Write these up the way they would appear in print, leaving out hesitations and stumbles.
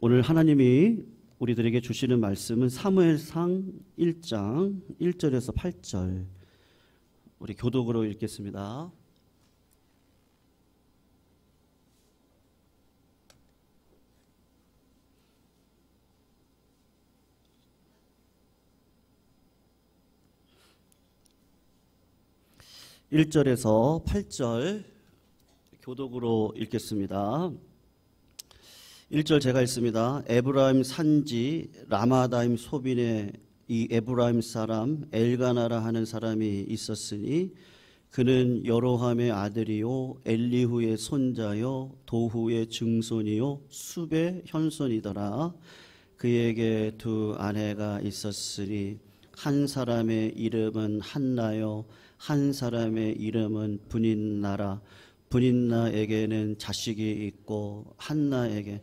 오늘 하나님이 우리들에게 주시는 말씀은 사무엘상 1장 1절에서 8절, 우리 교독으로 읽겠습니다. (1절에서 8절) 교독으로 읽겠습니다. 1절 제가 읽습니다. 에브라임 산지 라마다임 소빈에 이 에브라임 사람 엘가나라 하는 사람이 있었으니 그는 여로함의 아들이요 엘리후의 손자요 도후의 증손이요 숲의 현손이더라. 그에게 두 아내가 있었으니 한 사람의 이름은 한나요 한 사람의 이름은 브닌나라. 브닌나에게는 자식이 있고 한나에게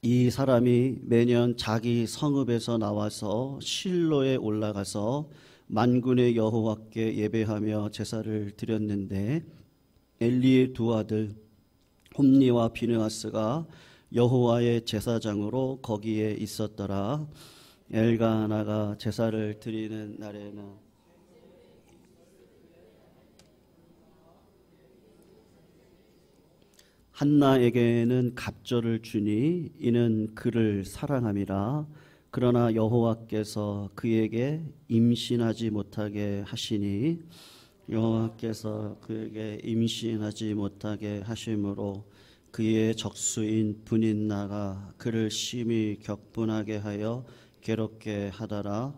이 사람이 매년 자기 성읍에서 나와서 실로에 올라가서 만군의 여호와께 예배하며 제사를 드렸는데 엘리의 두 아들 홈니와 비느하스가 여호와의 제사장으로 거기에 있었더라. 엘가나가 제사를 드리는 날에는 한나에게는 갑절을 주니 이는 그를 사랑함이라. 그러나 여호와께서 그에게 임신하지 못하게 하시니 여호와께서 그에게 임신하지 못하게 하심으로 그의 적수인 브닌나가 그를 심히 격분하게 하여 괴롭게 하더라.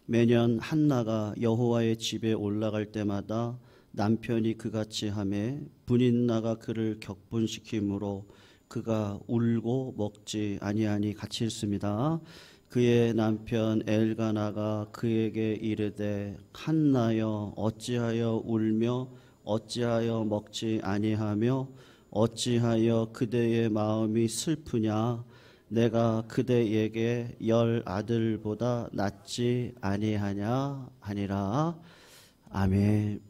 매년 한나가 여호와의 집에 올라갈 때마다 남편이 그같이 하매 브닌나가 그를 격분시키므로 그가 울고 먹지 아니하니 같이 읽습니다. 그의 남편 엘가나가 그에게 이르되 한나여 어찌하여 울며 어찌하여 먹지 아니하며 어찌하여 그대의 마음이 슬프냐. 내가 그대에게 10 아들보다 낫지 아니하냐 하니라. 아멘.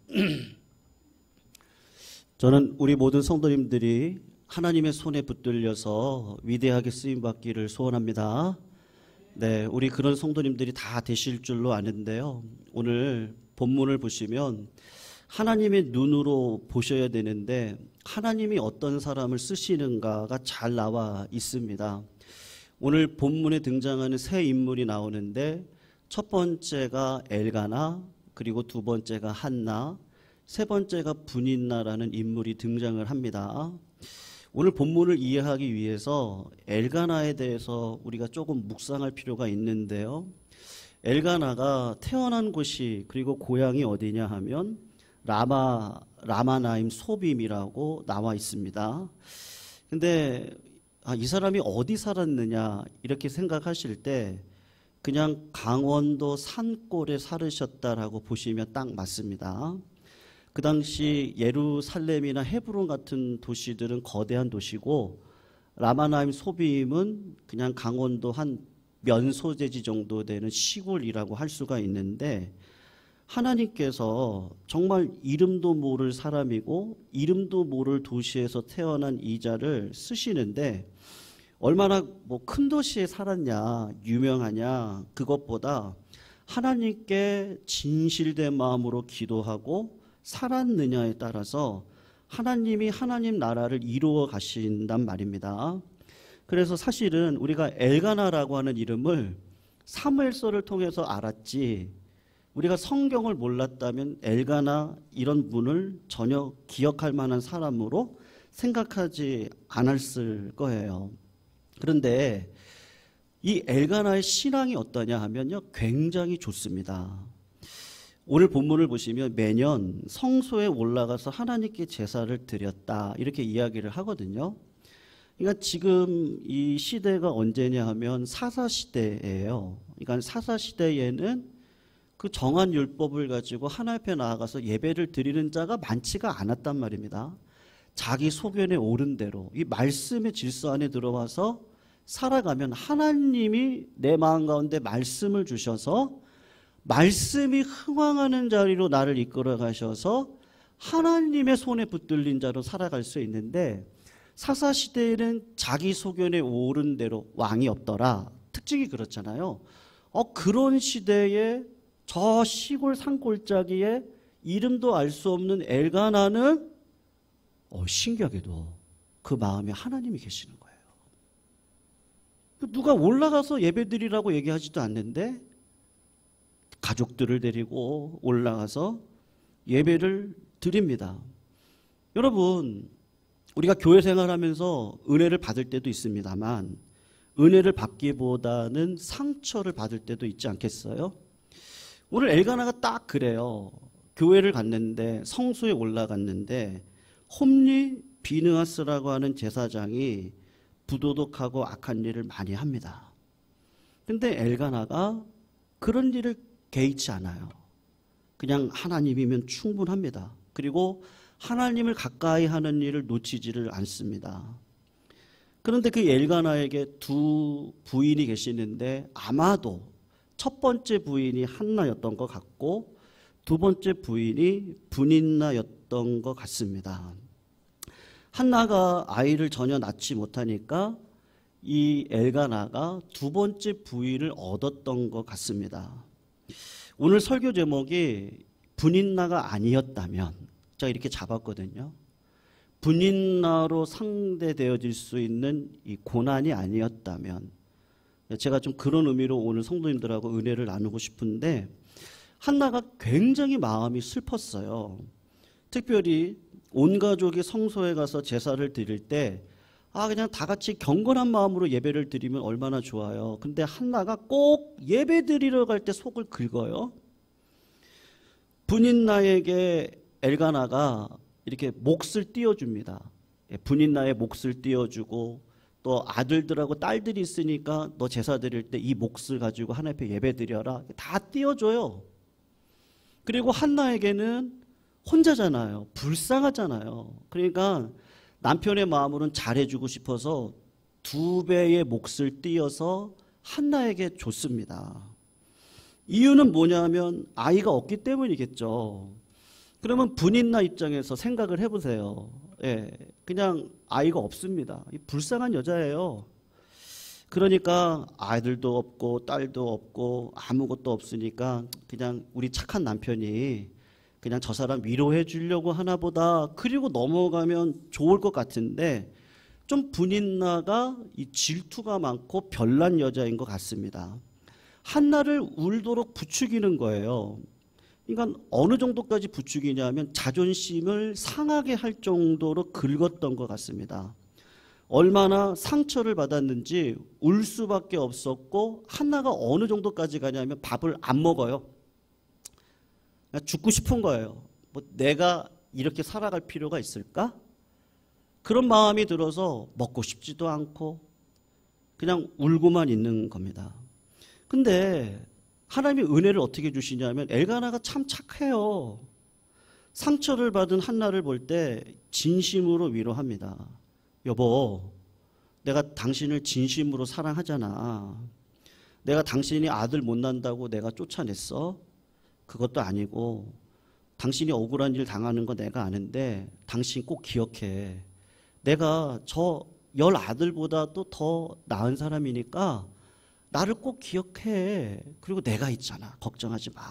저는 우리 모든 성도님들이 하나님의 손에 붙들려서 위대하게 쓰임받기를 소원합니다. 네, 우리 그런 성도님들이 다 되실 줄로 아는데요. 오늘 본문을 보시면 하나님의 눈으로 보셔야 되는데 하나님이 어떤 사람을 쓰시는가가 잘 나와 있습니다. 오늘 본문에 등장하는 세 인물이 나오는데 첫 번째가 엘가나, 그리고 두 번째가 한나, 세 번째가 브닌나라는 인물이 등장을 합니다. 오늘 본문을 이해하기 위해서 엘가나에 대해서 우리가 조금 묵상할 필요가 있는데요. 엘가나가 태어난 곳이 그리고 고향이 어디냐 하면 라마나임 소빔이라고 나와 있습니다. 근데 이 사람이 어디 살았느냐 이렇게 생각하실 때 그냥 강원도 산골에 살으셨다라고 보시면 딱 맞습니다. 그 당시 예루살렘이나 헤브론 같은 도시들은 거대한 도시고 라마나임 소빔은 그냥 강원도 한 면소재지 정도 되는 시골이라고 할 수가 있는데 하나님께서 정말 이름도 모를 사람이고 이름도 모를 도시에서 태어난 이 자를 쓰시는데 얼마나 큰 도시에 살았냐 유명하냐 그것보다 하나님께 진실된 마음으로 기도하고 살았느냐에 따라서 하나님이 하나님 나라를 이루어 가신단 말입니다. 그래서 사실은 우리가 엘가나라고 하는 이름을 사무엘서를 통해서 알았지 우리가 성경을 몰랐다면 엘가나 이런 분을 전혀 기억할 만한 사람으로 생각하지 않았을 거예요. 그런데 이 엘가나의 신앙이 어떠냐 하면요, 굉장히 좋습니다. 오늘 본문을 보시면 매년 성소에 올라가서 하나님께 제사를 드렸다 이렇게 이야기를 하거든요. 그러니까 지금 이 시대가 언제냐 하면 사사시대예요. 그러니까 사사시대에는 그 정한 율법을 가지고 하나님 앞에 나아가서 예배를 드리는 자가 많지가 않았단 말입니다. 자기 소견에 옳은 대로 이 말씀의 질서 안에 들어와서 살아가면 하나님이 내 마음 가운데 말씀을 주셔서 말씀이 흥황하는 자리로 나를 이끌어 가셔서 하나님의 손에 붙들린 자로 살아갈 수 있는데 사사시대에는 자기 소견에 오른 대로 왕이 없더라. 특징이 그렇잖아요. 그런 시대에 저 시골 산골짜기에 이름도 알 수 없는 엘가나는 신기하게도 그 마음에 하나님이 계시는 거예요. 누가 올라가서 예배드리라고 얘기하지도 않는데 가족들을 데리고 올라가서 예배를 드립니다. 여러분, 우리가 교회 생활하면서 은혜를 받을 때도 있습니다만 은혜를 받기보다는 상처를 받을 때도 있지 않겠어요? 오늘 엘가나가 딱 그래요. 교회를 갔는데 성소에 올라갔는데 홈리 비느하스라고 하는 제사장이 부도덕하고 악한 일을 많이 합니다. 근데 엘가나가 그런 일을 개의치 않아요. 그냥 하나님이면 충분합니다. 그리고 하나님을 가까이 하는 일을 놓치지를 않습니다. 그런데 그 엘가나에게 두 부인이 계시는데 아마도 첫 번째 부인이 한나였던 것 같고 두 번째 부인이 분인나였던 것 같습니다. 한나가 아이를 전혀 낳지 못하니까 이 엘가나가 두 번째 부인을 얻었던 것 같습니다. 오늘 설교 제목이 분인나가 아니었다면, 제가 이렇게 잡았거든요. 분인나로 상대되어질 수 있는 이 고난이 아니었다면, 제가 좀 그런 의미로 오늘 성도님들하고 은혜를 나누고 싶은데, 한나가 굉장히 마음이 슬펐어요. 특별히 온 가족이 성소에 가서 제사를 드릴 때 그냥 다 같이 경건한 마음으로 예배를 드리면 얼마나 좋아요. 근데 한나가 꼭 예배 드리러 갈 때 속을 긁어요. 분인나에게 엘가나가 이렇게 몫을 띄워줍니다. 분인나의 몫을 띄워주고 또 아들들하고 딸들이 있으니까 너 제사 드릴 때 이 몫을 가지고 하나님 앞에 예배 드려라. 다 띄워줘요. 그리고 한나에게는 혼자잖아요. 불쌍하잖아요. 그러니까 남편의 마음으로는 잘해주고 싶어서 두 배의 몫을 띄어서 한나에게 줬습니다. 이유는 뭐냐면 아이가 없기 때문이겠죠. 그러면 분인나 입장에서 생각을 해보세요. 그냥 아이가 없습니다. 불쌍한 여자예요. 그러니까 아이들도 없고 딸도 없고 아무것도 없으니까 그냥 우리 착한 남편이 그냥 저 사람 위로해 주려고 하나 보다. 그리고 넘어가면 좋을 것 같은데 좀 분인나가 이 질투가 많고 별난 여자인 것 같습니다. 한나를 울도록 부추기는 거예요. 그러니까 어느 정도까지 부추기냐면 자존심을 상하게 할 정도로 긁었던 것 같습니다. 얼마나 상처를 받았는지 울 수밖에 없었고 한나가 어느 정도까지 가냐면 밥을 안 먹어요. 죽고 싶은 거예요. 내가 이렇게 살아갈 필요가 있을까? 그런 마음이 들어서 먹고 싶지도 않고 그냥 울고만 있는 겁니다. 근데 하나님이 은혜를 어떻게 주시냐면 엘가나가 참 착해요. 상처를 받은 한나를 볼 때 진심으로 위로합니다. 여보, 내가 당신을 진심으로 사랑하잖아. 내가 당신이 아들 못 낳는다고 내가 쫓아냈어? 그것도 아니고 당신이 억울한 일 당하는 거 내가 아는데 당신 꼭 기억해. 내가 저 10아들보다도 더 나은 사람이니까 나를 꼭 기억해. 그리고 내가 있잖아. 걱정하지 마.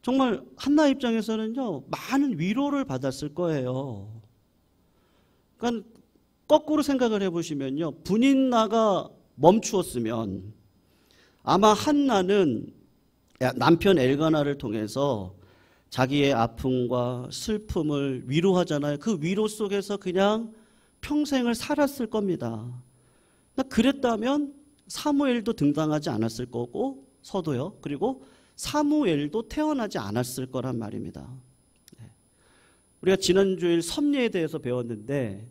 정말 한나 입장에서는요, 많은 위로를 받았을 거예요. 그러니까 거꾸로 생각을 해보시면요, 분인나가 멈추었으면 아마 한나는 남편 엘가나를 통해서 자기의 아픔과 슬픔을 위로하잖아요. 그 위로 속에서 그냥 평생을 살았을 겁니다. 그랬다면 사무엘도 등장하지 않았을 거고 서도요. 그리고 사무엘도 태어나지 않았을 거란 말입니다. 우리가 지난주일 섭리에 대해서 배웠는데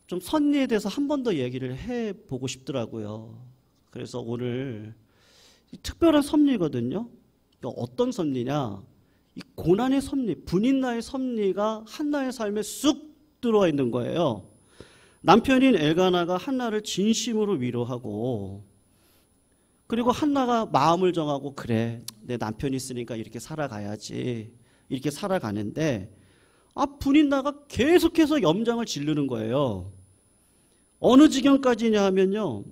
좀 섭리에 대해서 한 번 더 얘기를 해보고 싶더라고요. 그래서 오늘 특별한 섭리거든요. 어떤 섭리냐? 이 고난의 섭리, 분인나의 섭리가 한나의 삶에 쑥 들어와 있는 거예요. 남편인 엘가나가 한나를 진심으로 위로하고 그리고 한나가 마음을 정하고 그래, 내 남편이 있으니까 이렇게 살아가야지. 이렇게 살아가는데 분인나가 계속해서 염장을 지르는 거예요. 어느 지경까지냐 하면요,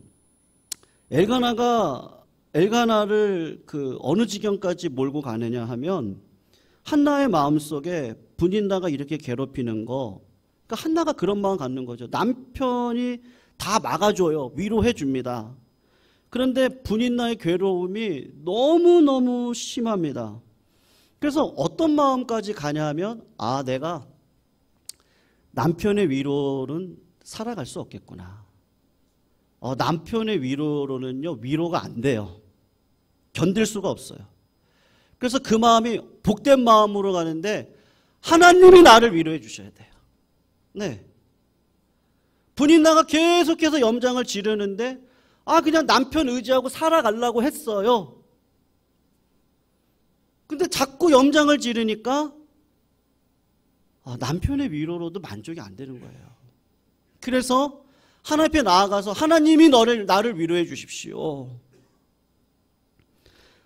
엘가나를 어느 지경까지 몰고 가느냐 하면 한나의 마음속에 분인나가 이렇게 괴롭히는 거, 그러니까 한나가 그런 마음 갖는 거죠. 남편이 다 막아줘요. 위로해 줍니다. 그런데 분인나의 괴로움이 너무너무 심합니다. 그래서 어떤 마음까지 가냐 하면 내가 남편의 위로는 살아갈 수 없겠구나. 남편의 위로로는요, 위로가 안 돼요. 견딜 수가 없어요. 그래서 그 마음이 복된 마음으로 가는데 하나님이 나를 위로해 주셔야 돼요. 네. 분인나가 계속해서 염장을 지르는데 그냥 남편 의지하고 살아가려고 했어요. 근데 자꾸 염장을 지르니까 남편의 위로로도 만족이 안 되는 거예요. 그래서 하나님 앞에 나아가서 하나님이 나를 위로해 주십시오.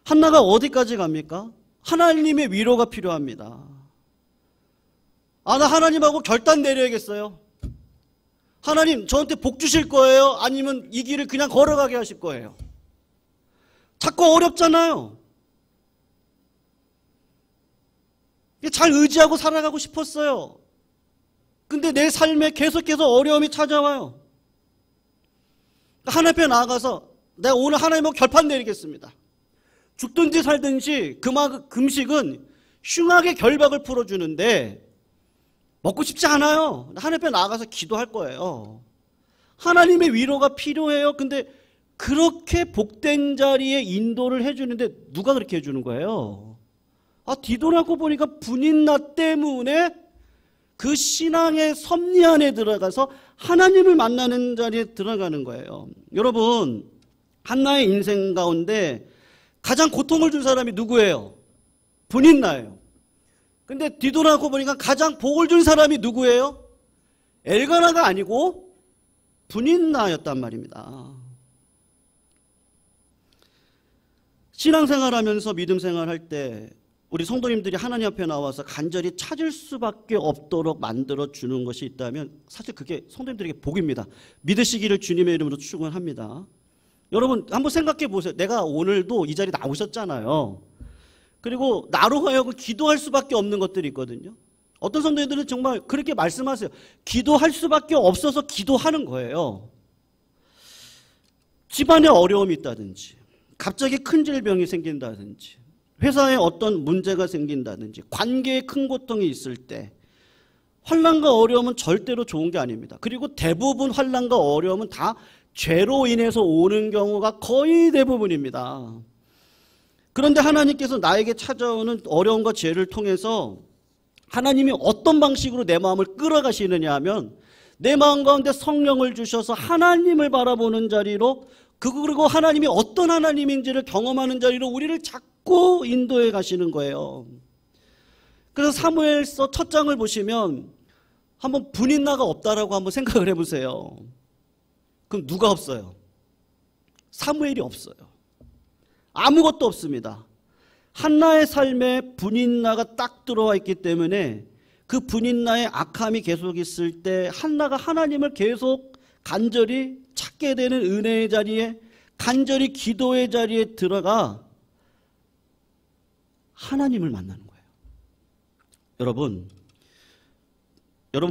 한나가 어디까지 갑니까? 하나님의 위로가 필요합니다. 나 하나님하고 결단 내려야겠어요. 하나님 저한테 복 주실 거예요? 아니면 이 길을 그냥 걸어가게 하실 거예요? 자꾸 어렵잖아요. 잘 의지하고 살아가고 싶었어요. 근데 내 삶에 계속해서 어려움이 찾아와요. 하나님 앞에 나아가서 내가 오늘 하나님하고 결판 내리겠습니다. 죽든지 살든지 금식은 흉하게 결박을 풀어주는데 먹고 싶지 않아요. 하나님 앞에 나아가서 기도할 거예요. 하나님의 위로가 필요해요. 근데 그렇게 복된 자리에 인도를 해주는데 누가 그렇게 해주는 거예요? 뒤돌아보고 보니까 분인나 때문에 그 신앙의 섭리 안에 들어가서 하나님을 만나는 자리에 들어가는 거예요. 여러분, 한나의 인생 가운데 가장 고통을 준 사람이 누구예요? 분인나예요. 근데 뒤돌아보고 보니까 가장 복을 준 사람이 누구예요? 엘가나가 아니고 분인나였단 말입니다. 신앙생활하면서 믿음생활할 때 우리 성도님들이 하나님 앞에 나와서 간절히 찾을 수밖에 없도록 만들어주는 것이 있다면 사실 그게 성도님들에게 복입니다. 믿으시기를 주님의 이름으로 축원합니다. 여러분 한번 생각해 보세요. 내가 오늘도 이 자리에 나오셨잖아요. 그리고 나로 하여금 기도할 수밖에 없는 것들이 있거든요. 어떤 성도님들은 정말 그렇게 말씀하세요. 기도할 수밖에 없어서 기도하는 거예요. 집안에 어려움이 있다든지, 갑자기 큰 질병이 생긴다든지, 회사에 어떤 문제가 생긴다든지, 관계에 큰 고통이 있을 때 환난과 어려움은 절대로 좋은 게 아닙니다. 그리고 대부분 환난과 어려움은 다 죄로 인해서 오는 경우가 거의 대부분입니다. 그런데 하나님께서 나에게 찾아오는 어려움과 죄를 통해서 하나님이 어떤 방식으로 내 마음을 끌어가시느냐 하면 내 마음 가운데 성령을 주셔서 하나님을 바라보는 자리로, 그리고 하나님이 어떤 하나님인지를 경험하는 자리로 우리를 자꾸 인도해 가시는 거예요. 그래서 사무엘서 첫 장을 보시면 한번 분인나가 없다라고 한번 생각을 해보세요. 그럼 누가 없어요? 사무엘이 없어요. 아무것도 없습니다. 한나의 삶에 분인나가 딱 들어와 있기 때문에 그 분인나의 악함이 계속 있을 때 한나가 하나님을 계속 간절히 찾게 되는 은혜의 자리에, 간절히 기도의 자리에 들어가 하나님을 만나는 거예요. 여러분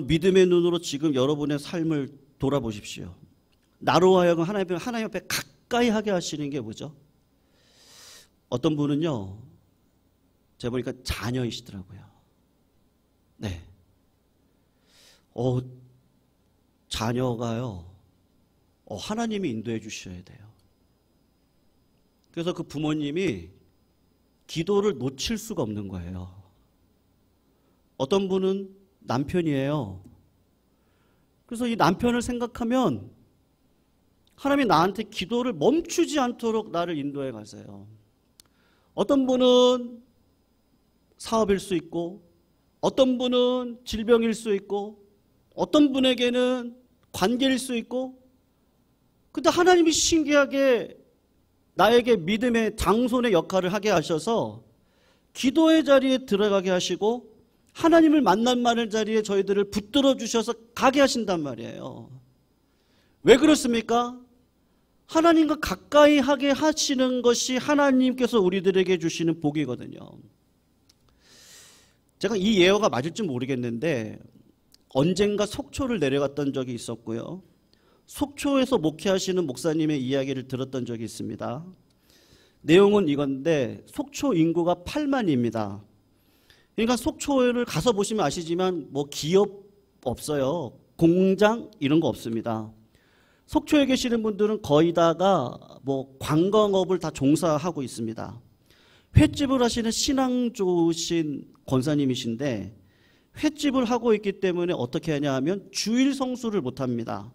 믿음의 눈으로 지금 여러분의 삶을 돌아보십시오. 나로 하여금 하나님 앞에 가까이 하게 하시는 게 뭐죠? 어떤 분은요, 제가 보니까 자녀이시더라고요. 네. 자녀가요, 하나님이 인도해 주셔야 돼요. 그래서 그 부모님이 기도를 놓칠 수가 없는 거예요. 어떤 분은 남편이에요. 그래서 이 남편을 생각하면 하나님이 나한테 기도를 멈추지 않도록 나를 인도해 가세요. 어떤 분은 사업일 수 있고, 어떤 분은 질병일 수 있고, 어떤 분에게는 관계일 수 있고, 근데 하나님이 신기하게 나에게 믿음의 장손의 역할을 하게 하셔서 기도의 자리에 들어가게 하시고 하나님을 만나는 자리에 저희들을 붙들어 주셔서 가게 하신단 말이에요. 왜 그렇습니까? 하나님과 가까이 하게 하시는 것이 하나님께서 우리들에게 주시는 복이거든요. 제가 이 예어가 맞을지 모르겠는데 언젠가 속초를 내려갔던 적이 있었고요. 속초에서 목회하시는 목사님의 이야기를 들었던 적이 있습니다. 내용은 이건데 속초 인구가 8만입니다. 그러니까 속초를 가서 보시면 아시지만 뭐 기업 없어요. 공장 이런 거 없습니다. 속초에 계시는 분들은 거의 다가 뭐 관광업을 다 종사하고 있습니다. 횟집을 하시는 신앙 좋으신 권사님이신데 횟집을 하고 있기 때문에 어떻게 하냐 하면 주일 성수를 못합니다.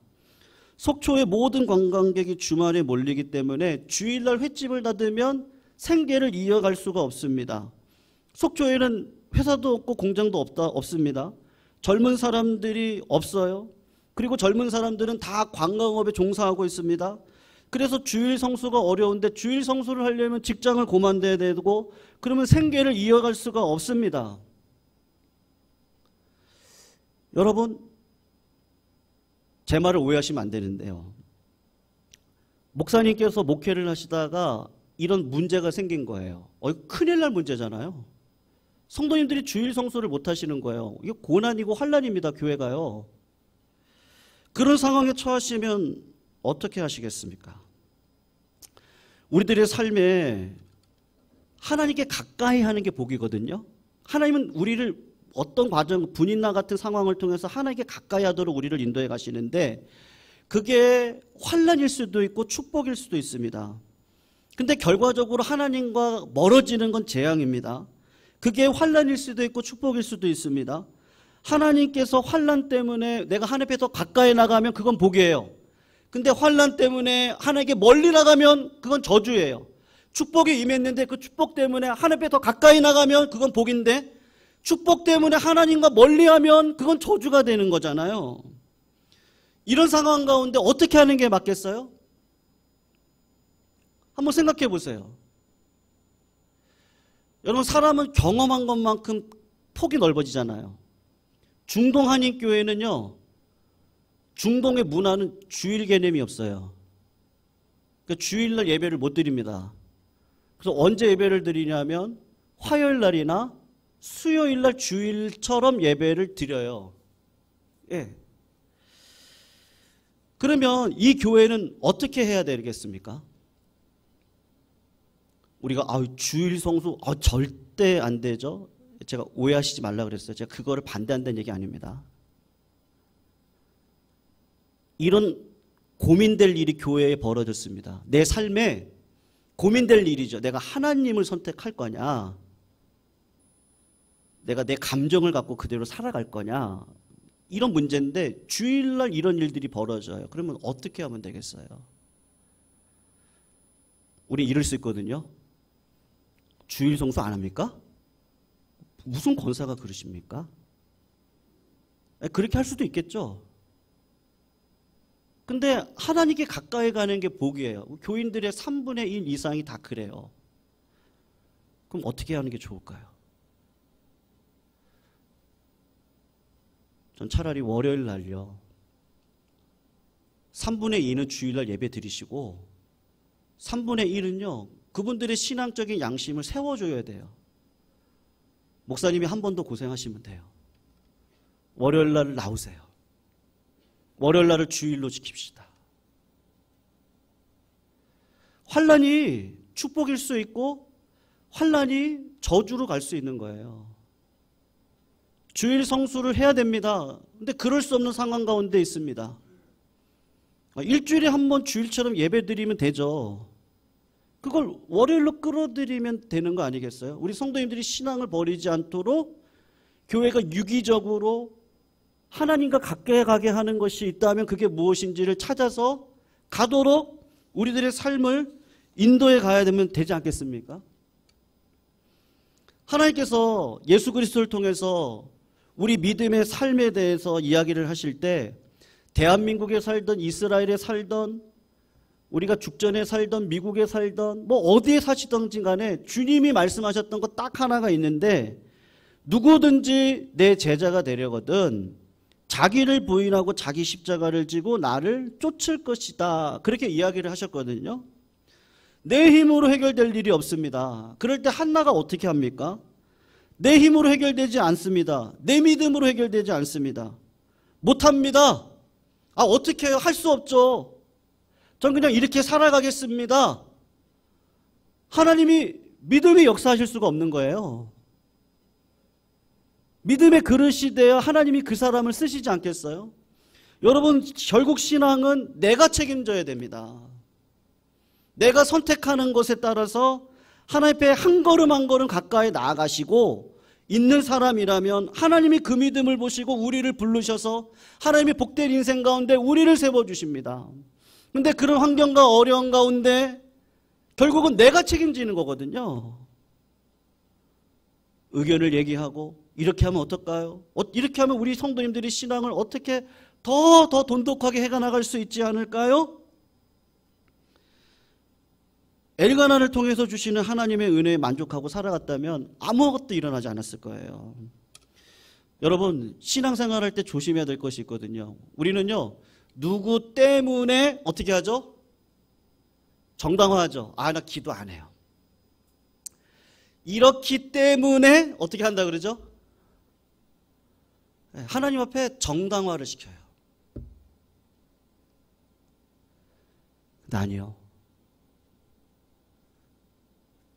속초의 모든 관광객이 주말에 몰리기 때문에 주일날 횟집을 닫으면 생계를 이어갈 수가 없습니다. 속초에는 회사도 없고 공장도 없습니다. 젊은 사람들이 없어요. 그리고 젊은 사람들은 다 관광업에 종사하고 있습니다. 그래서 주일 성수가 어려운데 주일 성수를 하려면 직장을 그만둬야 되고 그러면 생계를 이어갈 수가 없습니다. 여러분, 제 말을 오해하시면 안 되는데요. 목사님께서 목회를 하시다가 이런 문제가 생긴 거예요. 큰일 날 문제잖아요. 성도님들이 주일 성수를 못 하시는 거예요. 이게 고난이고 환난입니다. 교회가요. 그런 상황에 처하시면 어떻게 하시겠습니까? 우리들의 삶에 하나님께 가까이 하는 게 복이거든요. 하나님은 우리를 어떤 과정, 분인나 같은 상황을 통해서 하나님께 가까이 하도록 우리를 인도해 가시는데 그게 환난일 수도 있고 축복일 수도 있습니다. 근데 결과적으로 하나님과 멀어지는 건 재앙입니다. 그게 환난일 수도 있고 축복일 수도 있습니다. 하나님께서 환난 때문에 내가 하나님께 더 가까이 나가면 그건 복이에요. 근데 환난 때문에 하나님께 멀리 나가면 그건 저주예요. 축복이 임했는데 그 축복 때문에 하나님께 더 가까이 나가면 그건 복인데 축복 때문에 하나님과 멀리하면 그건 저주가 되는 거잖아요. 이런 상황 가운데 어떻게 하는 게 맞겠어요? 한번 생각해 보세요. 여러분, 사람은 경험한 것만큼 폭이 넓어지잖아요. 중동 한인교회는요, 중동의 문화는 주일 개념이 없어요. 그러니까 주일날 예배를 못 드립니다. 그래서 언제 예배를 드리냐면 화요일 날이나 수요일 날 주일처럼 예배를 드려요. 예. 그러면 이 교회는 어떻게 해야 되겠습니까? 우리가 주일 성수 절대 안 되죠. 제가 오해하시지 말라 그랬어요. 제가 그거를 반대한다는 얘기 아닙니다. 이런 고민될 일이 교회에 벌어졌습니다. 내 삶에 고민될 일이죠. 내가 하나님을 선택할 거냐, 내가 내 감정을 갖고 그대로 살아갈 거냐, 이런 문제인데 주일날 이런 일들이 벌어져요. 그러면 어떻게 하면 되겠어요? 우리 이럴 수 있거든요. 주일 성수 안 합니까? 무슨 권사가 그러십니까? 그렇게 할 수도 있겠죠. 근데 하나님께 가까이 가는 게 복이에요. 교인들의 3분의 1 이상이 다 그래요. 그럼 어떻게 하는 게 좋을까요? 전 차라리 월요일 날요, 3분의 2는 주일날 예배 드리시고 3분의 1은요 그분들의 신앙적인 양심을 세워줘야 돼요. 목사님이 한 번 더 고생하시면 돼요. 월요일 날 나오세요. 월요일 날을 주일로 지킵시다. 환난이 축복일 수 있고 환난이 저주로 갈 수 있는 거예요. 주일 성수를 해야 됩니다. 근데 그럴 수 없는 상황 가운데 있습니다. 일주일에 한 번 주일처럼 예배 드리면 되죠. 그걸 월요일로 끌어들이면 되는 거 아니겠어요? 우리 성도님들이 신앙을 버리지 않도록 교회가 유기적으로 하나님과 가까이 가게 하는 것이 있다면 그게 무엇인지를 찾아서 가도록 우리들의 삶을 인도해 가야 되지 않겠습니까? 하나님께서 예수 그리스도를 통해서 우리 믿음의 삶에 대해서 이야기를 하실 때 대한민국에 살던 이스라엘에 살던 우리가 죽전에 살던 미국에 살던 뭐 어디에 사시던지 간에 주님이 말씀하셨던 것 딱 하나가 있는데 누구든지 내 제자가 되려거든 자기를 부인하고 자기 십자가를 지고 나를 쫓을 것이다. 그렇게 이야기를 하셨거든요. 내 힘으로 해결될 일이 없습니다. 그럴 때 한나가 어떻게 합니까? 내 힘으로 해결되지 않습니다. 내 믿음으로 해결되지 않습니다. 못합니다. 어떻게 해요? 할 수 없죠. 전 그냥 이렇게 살아가겠습니다. 하나님이 믿음이 역사하실 수가 없는 거예요. 믿음의 그릇이 되어 하나님이 그 사람을 쓰시지 않겠어요? 여러분, 결국 신앙은 내가 책임져야 됩니다. 내가 선택하는 것에 따라서 하나님 앞에 한 걸음 한 걸음 가까이 나아가시고 있는 사람이라면 하나님이 그 믿음을 보시고 우리를 부르셔서 하나님의 복된 인생 가운데 우리를 세워주십니다. 그런데 그런 환경과 어려운 가운데 결국은 내가 책임지는 거거든요. 의견을 얘기하고 이렇게 하면 어떨까요? 이렇게 하면 우리 성도님들이 신앙을 어떻게 더 돈독하게 해가나갈 수 있지 않을까요? 엘가나를 통해서 주시는 하나님의 은혜에 만족하고 살아갔다면 아무것도 일어나지 않았을 거예요. 여러분, 신앙생활할 때 조심해야 될 것이 있거든요. 우리는요, 누구 때문에 어떻게 하죠? 정당화하죠. 나 기도 안 해요. 이렇기 때문에 어떻게 한다 그러죠? 하나님 앞에 정당화를 시켜요. 근데 아니요.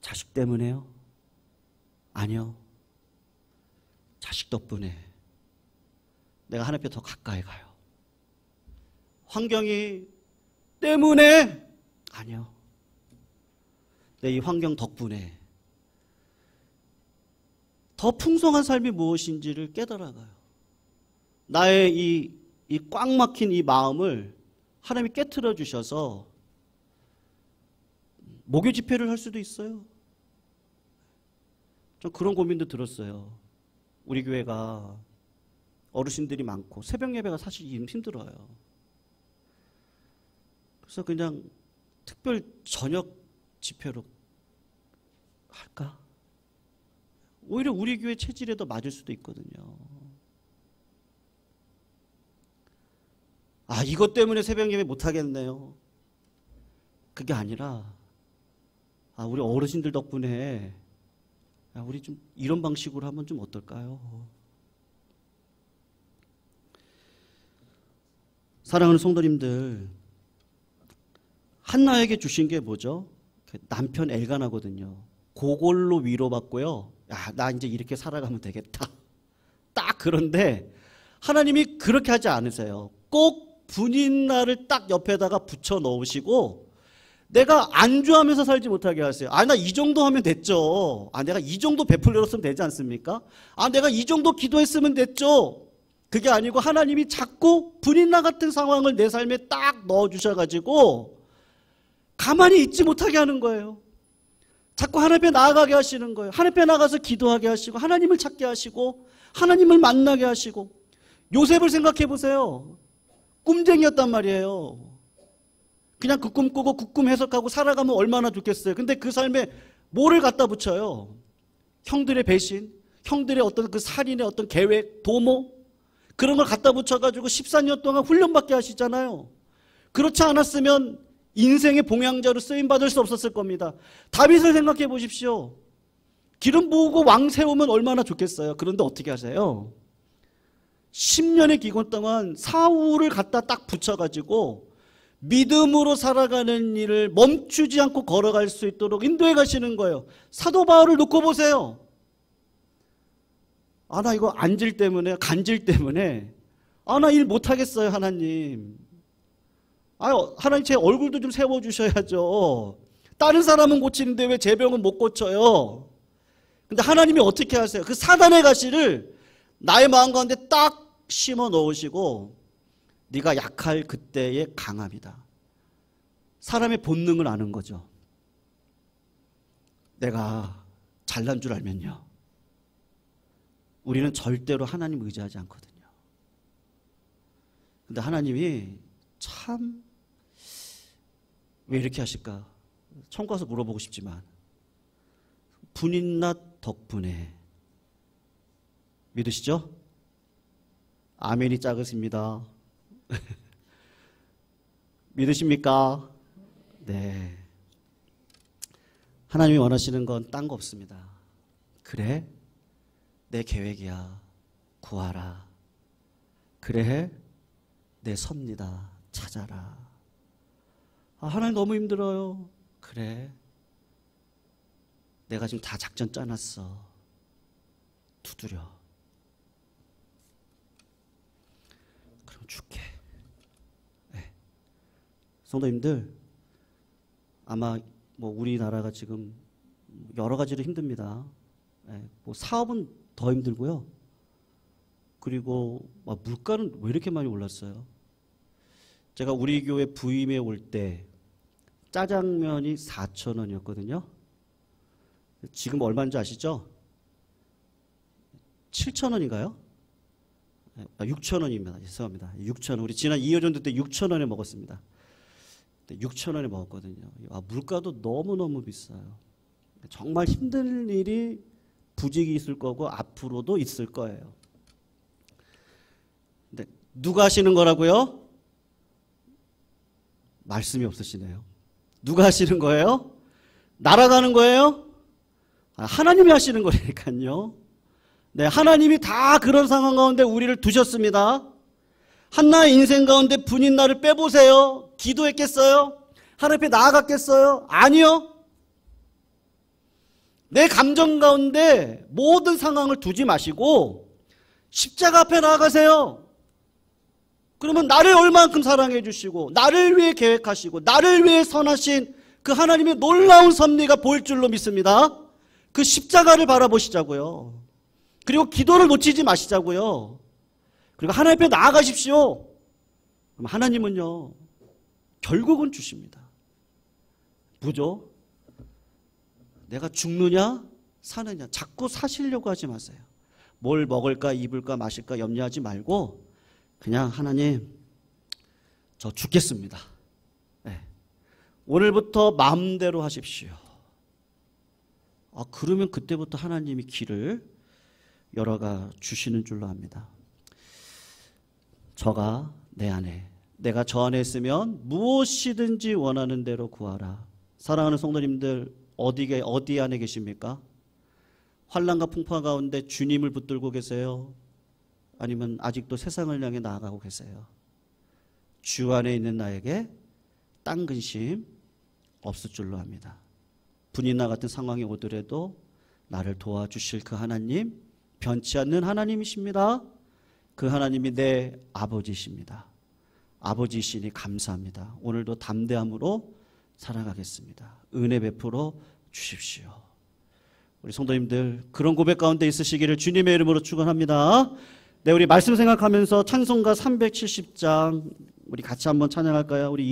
자식 때문에요? 아니요. 자식 덕분에 내가 하나님 앞에 더 가까이 가요. 환경이 때문에? 아니요. 내 이 환경 덕분에 더 풍성한 삶이 무엇인지를 깨달아가요. 나의 이 꽉 막힌 이 마음을 하나님이 깨트려 주셔서 목요 집회를 할 수도 있어요. 좀 그런 고민도 들었어요. 우리 교회가 어르신들이 많고 새벽 예배가 사실 힘들어요. 그래서 그냥 특별 저녁 집회로 할까? 오히려 우리 교회 체질에 더 맞을 수도 있거든요. 이것 때문에 새벽 예배 못 하겠네요. 그게 아니라 우리 어르신들 덕분에 우리 좀 이런 방식으로 하면 좀 어떨까요? 사랑하는 성도님들, 한나에게 주신 게 뭐죠? 남편 엘가나거든요. 그걸로 위로받고요. 나 이제 이렇게 살아가면 되겠다. 딱 그런데 하나님이 그렇게 하지 않으세요. 꼭 분인날을 딱 옆에다가 붙여 넣으시고 내가 안주하면서 살지 못하게 하세요. 나 이 정도 하면 됐죠. 내가 이 정도 베풀렸으면 되지 않습니까? 내가 이 정도 기도했으면 됐죠. 그게 아니고 하나님이 자꾸 분인날 같은 상황을 내 삶에 딱 넣어주셔가지고 가만히 있지 못하게 하는 거예요. 자꾸 하나님 앞에 나아가게 하시는 거예요. 하나님 앞에 나가서 기도하게 하시고 하나님을 찾게 하시고 하나님을 만나게 하시고. 요셉을 생각해 보세요. 꿈쟁이였단 말이에요. 그냥 그 꿈 꾸고 그 꿈 해석하고 살아가면 얼마나 좋겠어요. 근데 그 삶에 뭐를 갖다 붙여요? 형들의 배신, 형들의 어떤 그 살인의 어떤 계획, 도모, 그런 걸 갖다 붙여가지고 14년 동안 훈련받게 하시잖아요. 그렇지 않았으면 인생의 봉양자로 쓰임받을 수 없었을 겁니다. 다윗을 생각해 보십시오. 기름 부으고 왕 세우면 얼마나 좋겠어요. 그런데 어떻게 하세요? 10년의 기간 동안 사울을 갖다 딱 붙여가지고 믿음으로 살아가는 일을 멈추지 않고 걸어갈 수 있도록 인도해 가시는 거예요. 사도 바울을 놓고 보세요. 나 이거 안질 때문에, 간질 때문에 나 일 못하겠어요, 하나님. 하나님 제 얼굴도 좀 세워주셔야죠. 다른 사람은 고치는데 왜 제 병은 못 고쳐요? 근데 하나님이 어떻게 하세요? 그 사단의 가시를 나의 마음 가운데 딱 심어 넣으시고 네가 약할 그때의 강함이다. 사람의 본능을 아는 거죠. 내가 잘난 줄 알면요. 우리는 절대로 하나님 의지하지 않거든요. 근데 하나님이 참 왜 이렇게 하실까? 처음 가서 물어보고 싶지만 분인날 덕분에 믿으시죠? 아멘이 작으십니다. 믿으십니까? 네. 하나님이 원하시는 건 딴 거 없습니다. 그래, 내 계획이야. 구하라. 그래, 내 섭니다. 찾아라. 하나님 너무 힘들어요. 그래, 내가 지금 다 작전 짜놨어. 두드려. 그럼 줄게. 네. 성도님들, 아마 뭐 우리나라가 지금 여러 가지로 힘듭니다. 네. 뭐 사업은 더 힘들고요. 그리고 물가는 왜 이렇게 많이 올랐어요? 제가 우리 교회 부임에 올 때 짜장면이 4,000원이었거든요. 지금 얼마인지 아시죠? 7,000원인가요? 6,000원입니다. 죄송합니다. 6,000원. 우리 지난 2월 전도 때 6,000원에 먹었습니다. 6,000원에 먹었거든요. 물가도 너무너무 비싸요. 정말 힘든 일이 부직이 있을 거고 앞으로도 있을 거예요. 근데 누가 하시는 거라고요? 말씀이 없으시네요. 누가 하시는 거예요? 날아가는 거예요? 하나님이 하시는 거라니까요. 네, 하나님이 다 그런 상황 가운데 우리를 두셨습니다. 한나의 인생 가운데 분인 나를 빼보세요. 기도했겠어요? 하나님 앞에 나아갔겠어요? 아니요. 내 감정 가운데 모든 상황을 두지 마시고 십자가 앞에 나아가세요. 그러면 나를 얼만큼 사랑해 주시고 나를 위해 계획하시고 나를 위해 선하신 그 하나님의 놀라운 섭리가 보일 줄로 믿습니다. 그 십자가를 바라보시자고요. 그리고 기도를 놓치지 마시자고요. 그리고 하나님 앞에 나아가십시오. 그럼 하나님은요, 결국은 주십니다. 뭐죠? 내가 죽느냐 사느냐 자꾸 사시려고 하지 마세요. 뭘 먹을까 입을까 마실까 염려하지 말고 그냥 하나님 저 죽겠습니다. 네. 오늘부터 마음대로 하십시오. 그러면 그때부터 하나님이 길을 열어가 주시는 줄로 압니다. 저가 내 안에, 내가 저 안에 있으면 무엇이든지 원하는 대로 구하라. 사랑하는 성도님들, 어디 안에 계십니까? 환난과 풍파 가운데 주님을 붙들고 계세요? 아니면 아직도 세상을 향해 나아가고 계세요? 주 안에 있는 나에게 딴 근심 없을 줄로 압니다. 분이나 같은 상황이 오더라도 나를 도와주실 그 하나님, 변치 않는 하나님이십니다. 그 하나님이 내 아버지십니다. 아버지시니 감사합니다. 오늘도 담대함으로 살아가겠습니다. 은혜 베풀어 주십시오. 우리 성도님들 그런 고백 가운데 있으시기를 주님의 이름으로 축원합니다. 네, 우리 말씀 생각하면서 찬송가 370장 우리 같이 한번 찬양할까요? 우리